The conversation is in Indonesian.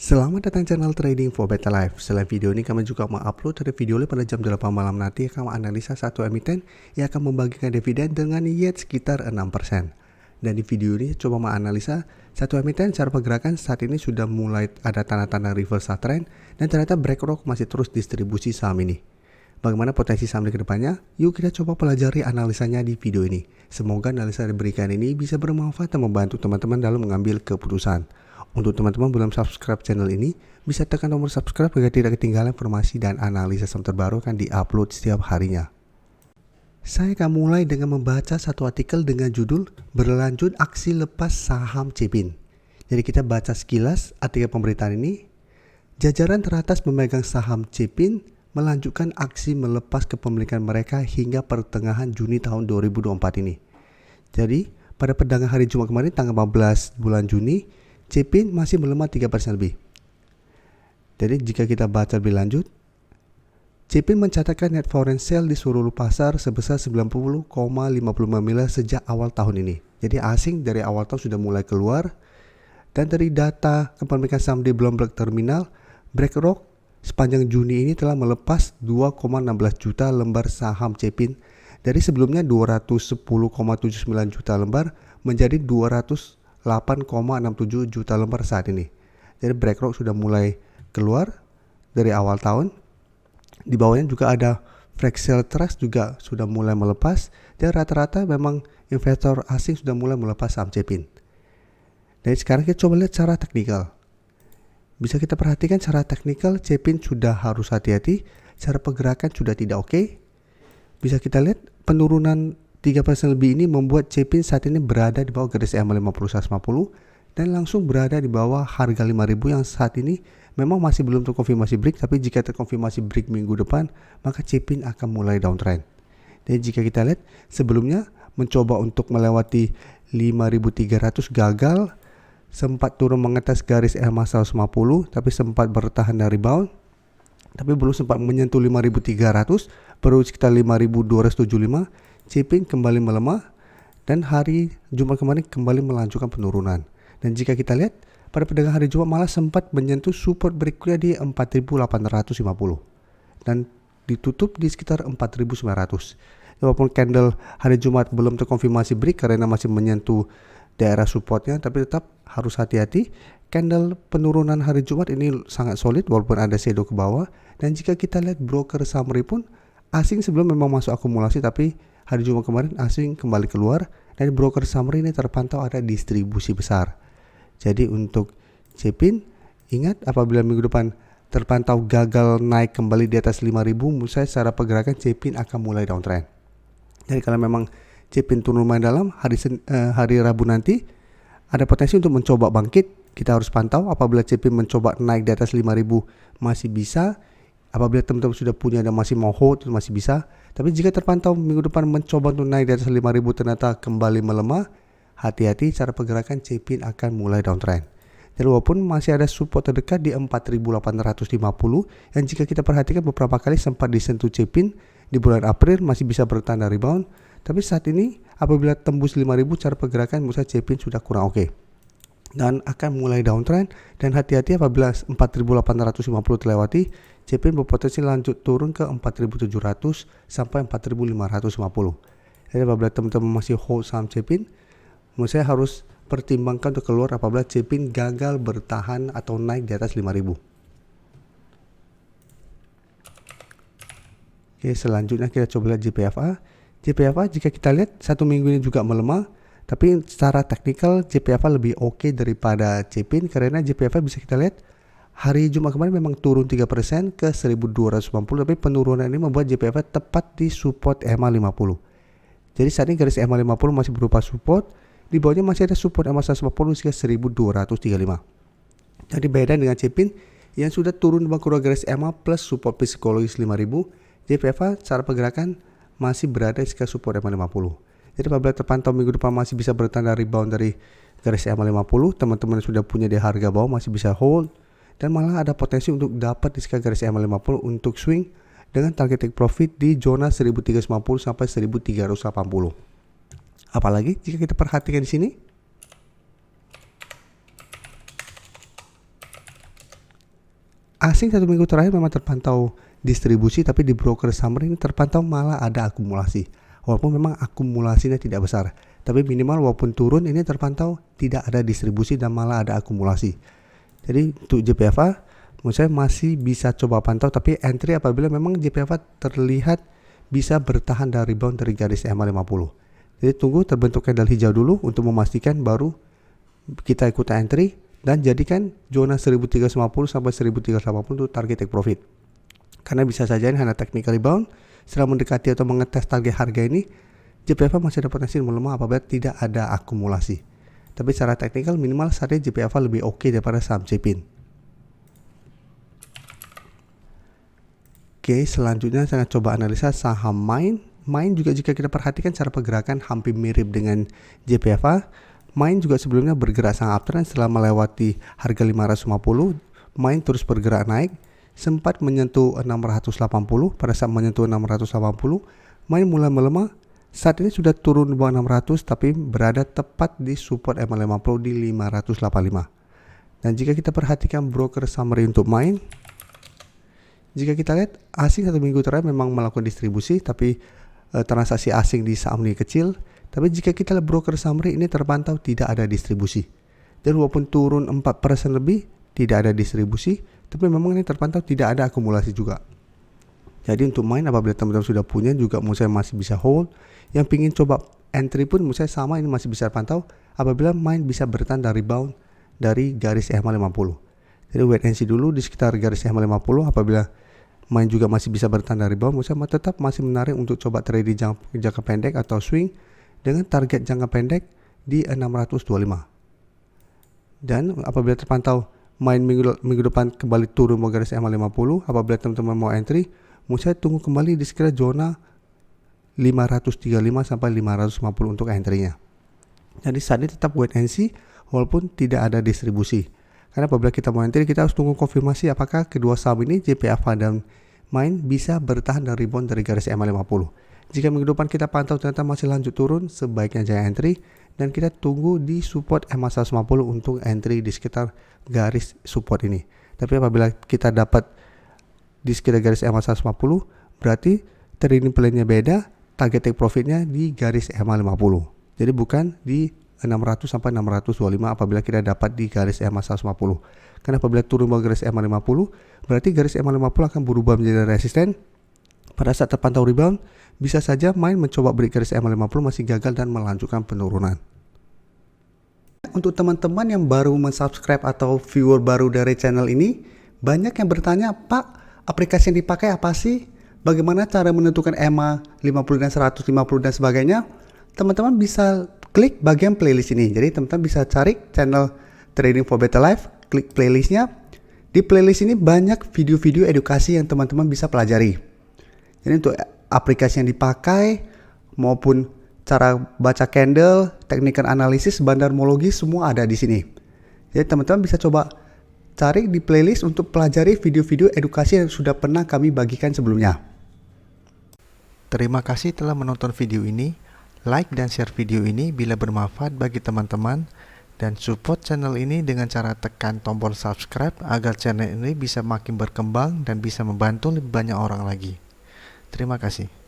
Selamat datang channel Trading for Better Life. Selain video ini, kami juga mengupload dari video pada jam 8 malam nanti akan menganalisa satu emiten yang akan membagikan dividen dengan yield sekitar 6%. Dan di video ini coba menganalisa satu emiten secara pergerakan saat ini sudah mulai ada tanda-tanda reversal trend dan ternyata BlackRock masih terus distribusi saham ini. Bagaimana potensi saham di kedepannya? Yuk kita coba pelajari analisanya di video ini. Semoga analisa yang diberikan ini bisa bermanfaat dan membantu teman-teman dalam mengambil keputusan. Untuk teman-teman belum subscribe channel ini, bisa tekan tombol subscribe agar tidak ketinggalan informasi dan analisa saham terbaru akan diupload setiap harinya. Saya akan mulai dengan membaca satu artikel dengan judul Berlanjut Aksi Lepas Saham Cepin. Jadi kita baca sekilas artikel pemberitaan ini. Jajaran teratas memegang saham Cepin melanjutkan aksi melepas kepemilikan mereka hingga pertengahan Juni tahun 2024 ini. Jadi pada perdagangan hari Jumat kemarin tanggal 14 bulan Juni, Cepin masih melemah 3% lebih. Jadi jika kita baca lebih lanjut, Cepin mencatatkan net foreign sale di seluruh pasar sebesar 90,55 miliar sejak awal tahun ini. Jadi asing dari awal tahun sudah mulai keluar. Dan dari data kepemilikan saham di Bloomberg Terminal, BlackRock sepanjang Juni ini telah melepas 2,16 juta lembar saham Cepin dari sebelumnya 210,79 juta lembar menjadi 8,67 juta lembar saat ini. Jadi BlackRock sudah mulai keluar dari awal tahun. Di bawahnya juga ada Fraxel Trust juga sudah mulai melepas. Dan rata-rata memang investor asing sudah mulai melepas saham Cepin. Dan sekarang kita coba lihat secara teknikal. Bisa kita perhatikan secara teknikal Cepin sudah harus hati-hati. Secara pergerakan sudah tidak oke. Bisa kita lihat penurunan 3% lebih ini membuat Cepin saat ini berada di bawah garis EMA 50-150 dan langsung berada di bawah harga 5.000 yang saat ini memang masih belum terkonfirmasi break, tapi jika terkonfirmasi break minggu depan maka Cepin akan mulai downtrend. Dan jika kita lihat sebelumnya mencoba untuk melewati 5.300 gagal, sempat turun mengetes garis EMA 150 tapi sempat bertahan dan rebound, tapi belum sempat menyentuh 5.300, baru sekitar 5.275. Cepin kembali melemah dan hari Jumat kemarin kembali melanjutkan penurunan. Dan jika kita lihat pada perdagangan hari Jumat malah sempat menyentuh support berikutnya di 4.850 dan ditutup di sekitar 4.900. Walaupun candle hari Jumat belum terkonfirmasi break karena masih menyentuh daerah supportnya, tapi tetap harus hati-hati. Candle penurunan hari Jumat ini sangat solid walaupun ada shadow ke bawah. Dan jika kita lihat broker summary pun asing sebelum memang masuk akumulasi, tapi hari Jumat kemarin asing kembali keluar dan broker summary ini terpantau ada distribusi besar. Jadi untuk Cepin, ingat apabila minggu depan terpantau gagal naik kembali di atas 5.000, menurut saya secara pergerakan Cepin akan mulai downtrend. Jadi kalau memang Cepin turun lumayan dalam hari Rabu nanti ada potensi untuk mencoba bangkit. Kita harus pantau apabila Cepin mencoba naik di atas 5.000 masih bisa. Apabila teman-teman sudah punya dan masih mau hold itu masih bisa. Tapi jika terpantau minggu depan mencoba untuk naik di atas 5.000 ternyata kembali melemah, hati-hati cara pergerakan Cepin akan mulai downtrend. Jadi walaupun masih ada support terdekat di 4.850 yang jika kita perhatikan beberapa kali sempat disentuh Cepin di bulan April masih bisa bertahan dan rebound. Tapi saat ini apabila tembus 5.000 cara pergerakan menurut saya Cepin sudah kurang oke. Dan akan mulai downtrend dan hati-hati apabila 4.850 terlewati, Cepin berpotensi lanjut turun ke 4.700 sampai 4.550. Jadi apabila teman-teman masih hold saham Cepin, menurut saya harus pertimbangkan untuk keluar apabila Cepin gagal bertahan atau naik di atas 5.000. Oke, selanjutnya kita coba lihat JPFA. JPFA jika kita lihat satu minggu ini juga melemah, tapi secara teknikal JPFA lebih oke daripada Cepin karena JPFA bisa kita lihat hari Jumat kemarin memang turun 3% ke 1.290, tapi penurunan ini membuat JPFA tepat di support EMA 50. Jadi saat ini garis EMA 50 masih berupa support, di bawahnya masih ada support EMA 150 hingga 1.235. Jadi beda dengan Cepin yang sudah turun di bawah garis EMA plus support psikologis 5.000, JPFA secara pergerakan masih berada di sekitar support EMA 50. Jadi apabila terpantau minggu depan masih bisa bertanda rebound dari garis EMA 50, teman-teman yang sudah punya di harga bawah masih bisa hold dan malah ada potensi untuk dapat di sekitar garis EMA 50 untuk swing dengan target take profit di zona 1.350 sampai 1.380. Apalagi jika kita perhatikan di sini asing 1 minggu terakhir memang terpantau distribusi, tapi di broker summary ini terpantau malah ada akumulasi. Walaupun memang akumulasinya tidak besar, tapi minimal walaupun turun ini terpantau tidak ada distribusi dan malah ada akumulasi. Jadi untuk JPFA menurut saya masih bisa coba pantau, tapi entry apabila memang JPFA terlihat bisa bertahan dari rebound dari garis EMA 50. Jadi tunggu terbentuk candle hijau dulu untuk memastikan, baru kita ikutan entry dan jadikan zona 1350 sampai 1380 untuk target take profit. Karena bisa saja ini hanya technical rebound. Setelah mendekati atau mengetes target harga ini, JPFA masih ada potensi melemah apabila tidak ada akumulasi. Tapi secara teknikal minimal saat ini JPFA lebih oke daripada saham CPIN. Oke, selanjutnya saya coba analisa saham Main. Main juga jika kita perhatikan cara pergerakan hampir mirip dengan JPFA. Main juga sebelumnya bergerak sangat uptrend setelah melewati harga 550. Main terus bergerak naik, sempat menyentuh 680. Pada saat menyentuh 680, Main mulai melemah. Saat ini sudah turun di bawah 600 tapi berada tepat di support MA50 di 585. Dan jika kita perhatikan broker summary untuk Main, jika kita lihat asing 1 minggu terakhir memang melakukan distribusi, tapi transaksi asing di saham ini kecil. Tapi jika kita lihat broker summary ini terpantau tidak ada distribusi. Dan walaupun turun 4% lebih tidak ada distribusi, tapi memang ini terpantau tidak ada akumulasi juga. Jadi untuk Main apabila teman-teman sudah punya juga menurut saya masih bisa hold. Yang pingin coba entry pun menurut saya sama, ini masih bisa pantau apabila Main bisa bertahan dari rebound dari garis EMA 50. Jadi wait and see dulu di sekitar garis EMA 50. Apabila Main juga masih bisa bertahan dari rebound, menurut saya tetap masih menarik untuk coba trade di jangka pendek atau swing dengan target jangka pendek di 625. Dan apabila terpantau Main minggu depan kembali turun ke garis EMA 50, apabila teman-teman mau entry, menurut saya tunggu kembali di sekitar zona 535 sampai 550 untuk entry-nya. Jadi saat ini tetap wait and see walaupun tidak ada distribusi. Karena apabila kita mau entry, kita harus tunggu konfirmasi apakah kedua saham ini JPFA dan Main bisa bertahan dan rebound dari garis EMA 50. Jika minggu depan kita pantau ternyata masih lanjut turun, sebaiknya jangan entry dan kita tunggu di support EMA 150 untuk entry di sekitar garis support ini. Tapi apabila kita dapat di sekitar garis EMA 150, berarti trading plan-nya beda, target take profitnya di garis EMA 50. Jadi bukan di 600 sampai 625 apabila kita dapat di garis EMA 150. Karena apabila turun ke garis EMA 50, berarti garis EMA 50 akan berubah menjadi resisten. Pada saat terpantau rebound, bisa saja Main mencoba break garis EMA 50 masih gagal dan melanjutkan penurunan. Untuk teman-teman yang baru mensubscribe atau viewer baru dari channel ini, banyak yang bertanya, Pak, aplikasi yang dipakai apa sih? Bagaimana cara menentukan EMA 50 dan 150 dan sebagainya? Teman-teman bisa klik bagian playlist ini. Jadi teman-teman bisa cari channel Trading for Better Life, klik playlistnya. Di playlist ini banyak video-video edukasi yang teman-teman bisa pelajari. Jadi untuk aplikasi yang dipakai maupun cara baca candle, technical analysis, bandarmologi semua ada di sini. Jadi teman-teman bisa coba cari di playlist untuk pelajari video-video edukasi yang sudah pernah kami bagikan sebelumnya. Terima kasih telah menonton video ini. Like dan share video ini bila bermanfaat bagi teman-teman, dan support channel ini dengan cara tekan tombol subscribe agar channel ini bisa makin berkembang dan bisa membantu lebih banyak orang lagi. Terima kasih.